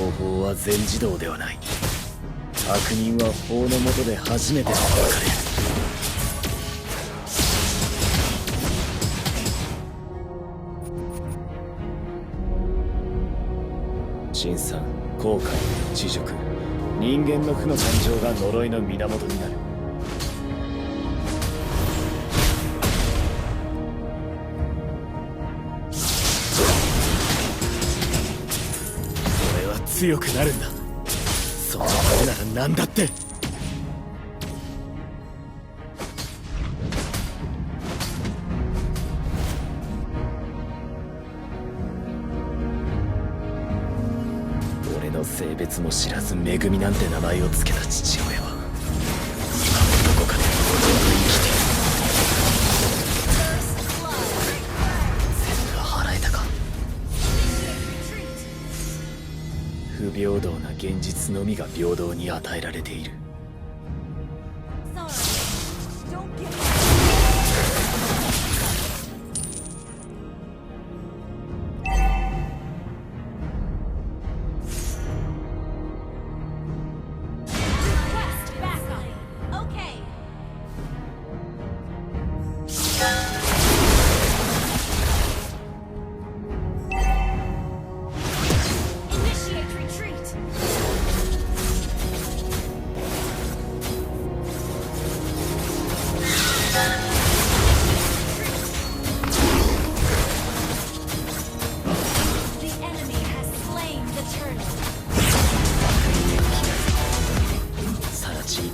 方法は全自動ではない。悪人は法の下で初めて裁かれる。辛酸、後悔、恥辱、人間の負の感情が呪いの源になる。俺は強くなるんだ。そのためなら何だって。俺の性別も知らずめぐみなんて名前を付けた父親は今もどこかで堂々と生きている。全部払えたか。不平等な現実のみが平等に与えられている。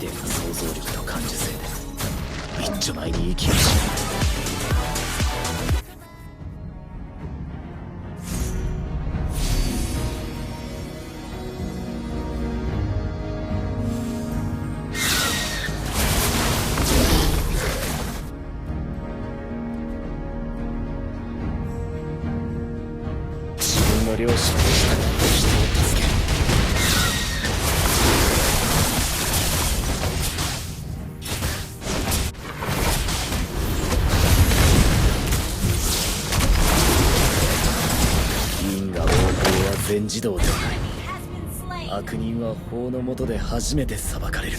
想像力と感受性で一丁前に生きるし。自分の両親でしたが人を助ける。全自動ではない。悪人は法の下で初めて裁かれる。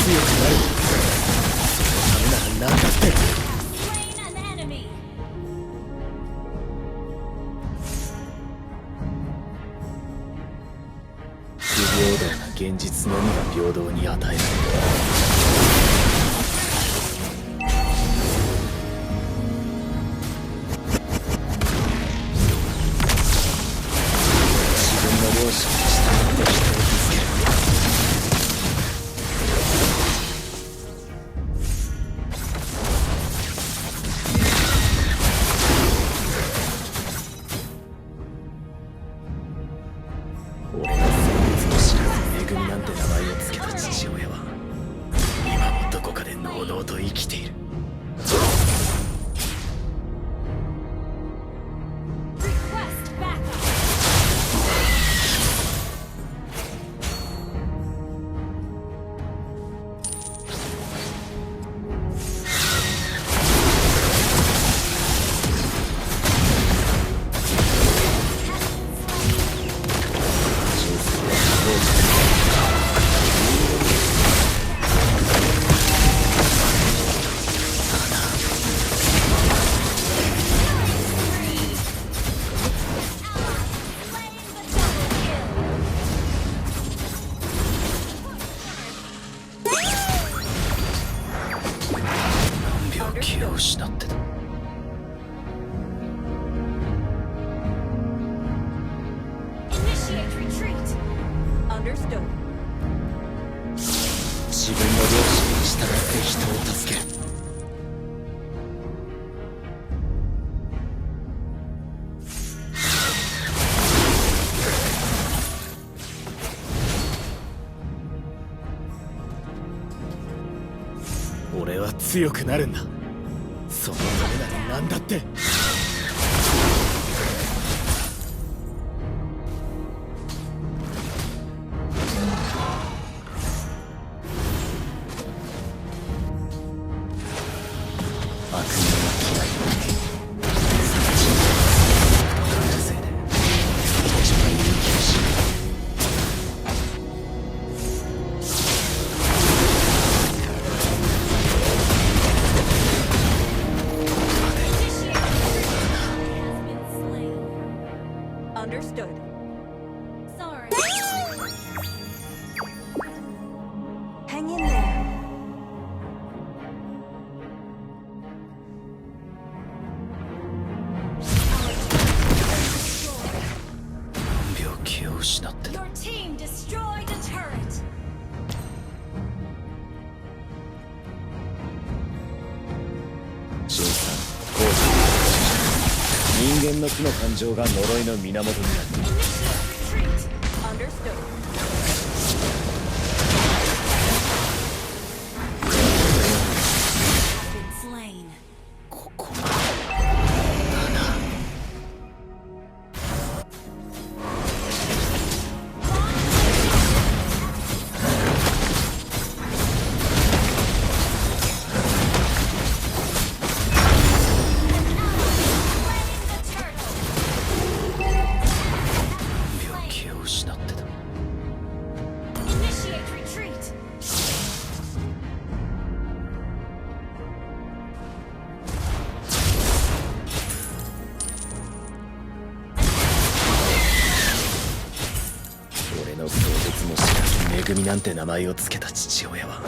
強くなる。そのためなら何だって。不平等な現実のみが平等に与えられる。自分の両親に従って人を助ける。俺の性別も知らずめぐみなんて名前を付けた父親は今もどこかでのうのうと生きている。気を失ってた。自分の両親に従って人を助ける。俺は強くなるんだ。そのためなら何だって。Understood. Sorry. Hang in there. Your team destroyed a turret. ジンさん、後悔。人間の負の感情が呪いの源になる。Understood. ここまでだな。病気を失ってた。Initiate retreat. 俺の性別も知らず「めぐみ」なんて名前を付けた父親は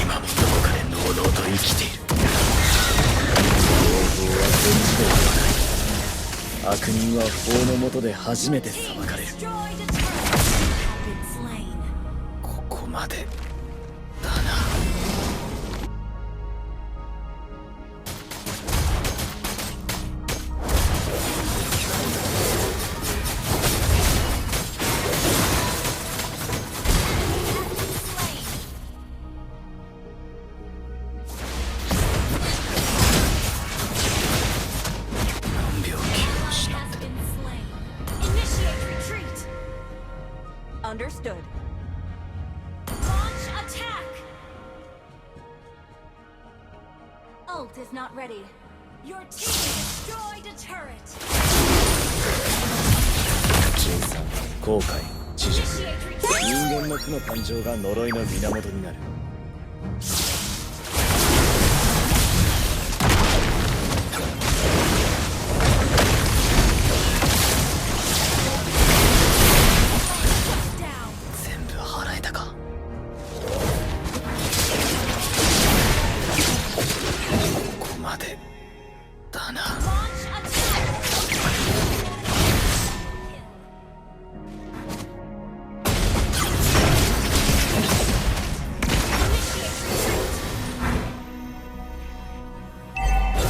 今もどこかでのうのうと生きている。方法は全自動ではない。悪人は法の下で初めて裁かれる。 Destroyed a turret. Have been slain. ここまでだな。病気を失って Has been slain. Initiate retreat. Understood. Launch attack. Ult is not ready. Your team destroyed a turret. ジンさん、後悔、知熟。 Initiate retreat. 人間の負の感情が呪いの源になる。Down. 全部払えたか。ここまでだな。 Launch attack.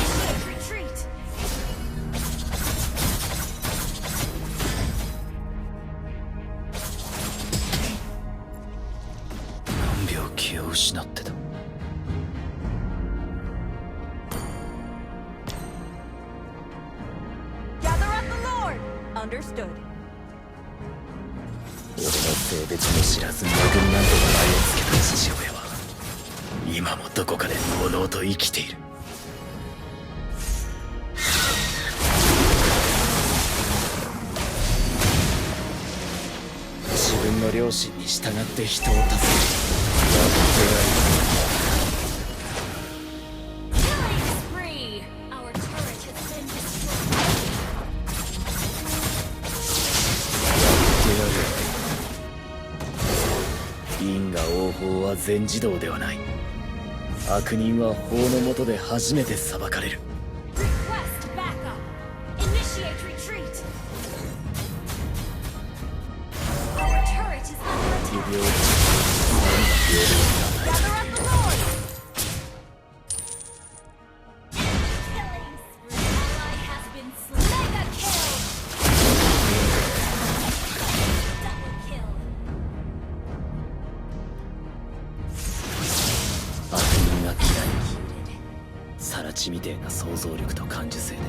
Initiate retreat. 病気を失ってた。 Gather up the Lord. Understood. 俺の性別も知らず「めぐみ」なんて名前を付けた父親は今もどこかでのうのうと生きている。自分の良心に従って人を助ける。やってやる。 Killing spree. Our turret has been destroyed. 因果応報は全自動ではない。悪人は法の下で初めて裁かれる。 Request backup. Initiate retreat. Our turret is under 指 attack. を平等に与え Gather up the Lord. Killing spree. Ally has been slain. Mega kill. Double kill. 悪人が地みてえな想像力と感受性で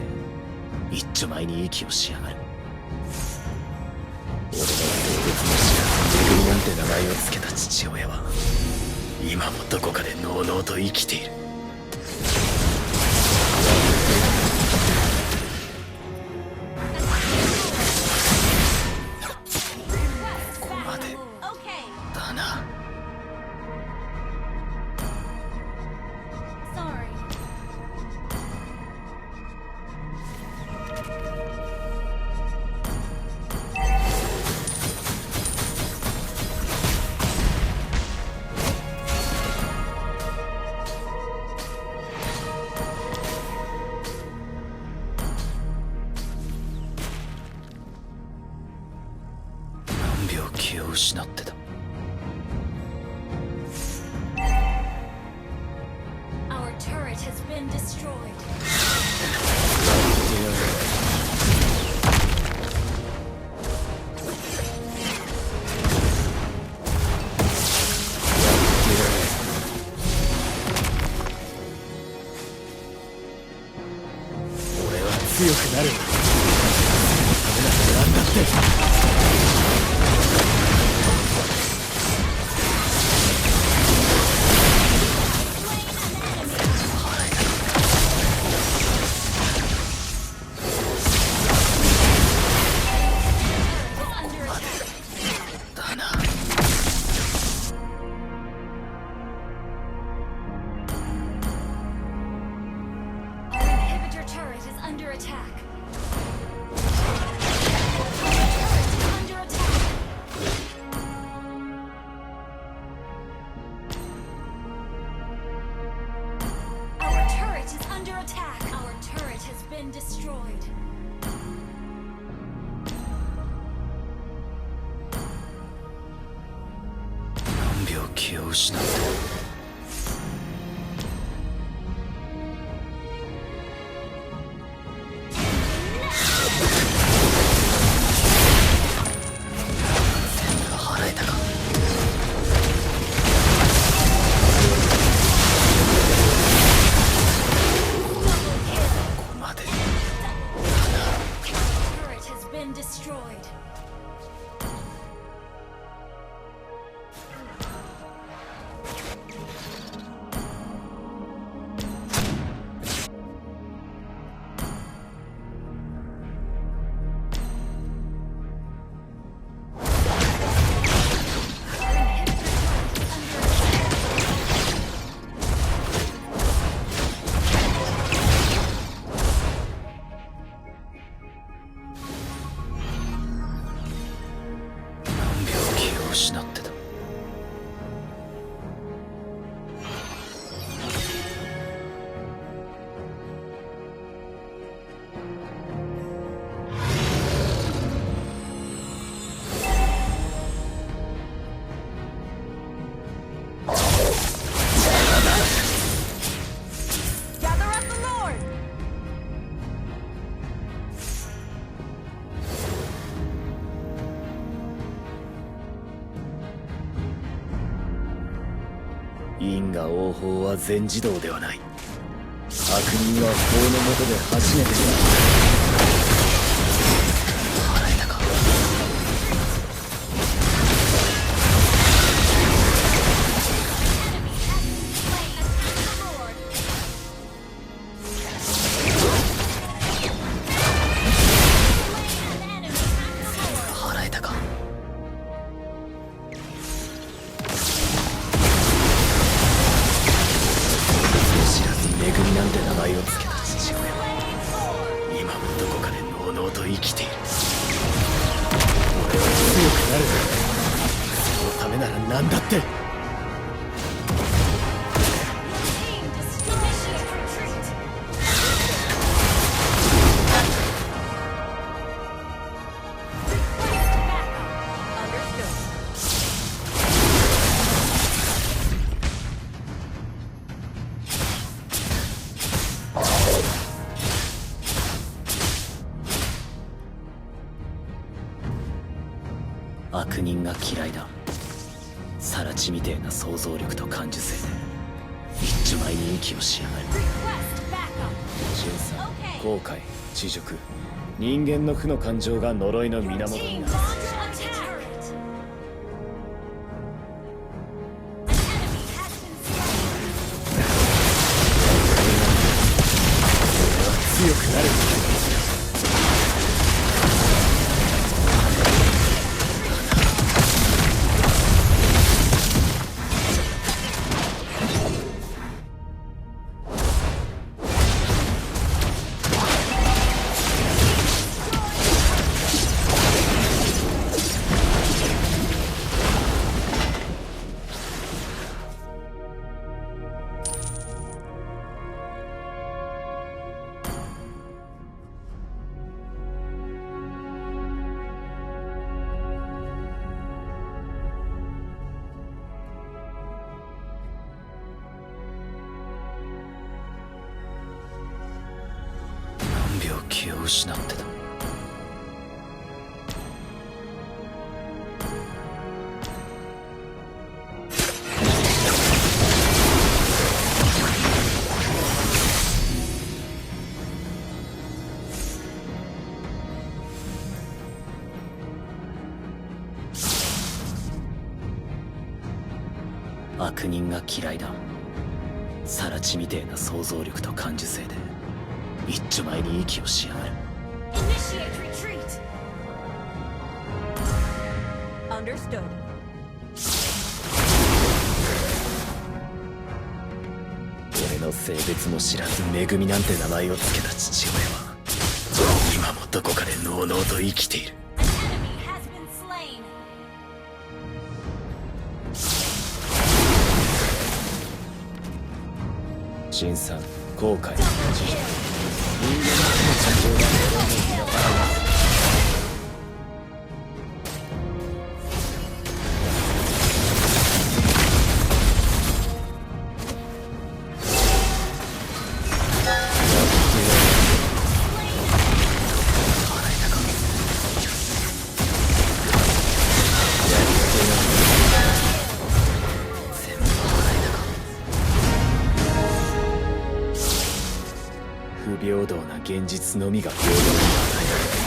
一丁前に息をしやがる。俺の性別も知らずめぐみなんて名前を付けた父親は今もどこかでのうのうと生きている。ここまで Okay. だな。 Sorry. 何秒気を失ってた。 Our turret has been destroyed. 俺は強くなるんだ。そのためなら何だって。だな。 Our inhibitor turret is under attack. Turret is under attack. Our turret is under attack. Our turret has been destroyed.何秒気を失ってた。 払えたか。ここまで。 Turret has been destroyed. Our inhibitor turret is under attack. 何秒気を失ってた。 Gather up the Lord! 因果応報は全自動ではない。悪人は法の下で初めて出会う。払えたか。 払えたか。 知らずめぐみなんて名前を付けた父親は今もどこかでのうのうと生きている。俺は強くなる。そのためなら何だって。 Understood. 悪人が嫌いだ。更地みてえな想像力と感受性で一丁前に息をしやがる。 Request backup. 神さん、後悔、恥辱、人間の負の感情が呪いの Your 源 team に launched なる。 a turret. An enemy has been slain. 強くなる。何秒気を失ってた。悪人が嫌いだ。更地みてえな想像力と感受性で一丁前に息をしやがる。 Initiate retreat. Understood. 俺の性別も知らず「めぐみ」なんて名前を付けた父親は今もどこかでのうのうと生きている。 An enemy has been slain. 神さん、後悔、 Double 人 kill. 間の感情が Double kill. 不平等な現実のみが平等に与えられる。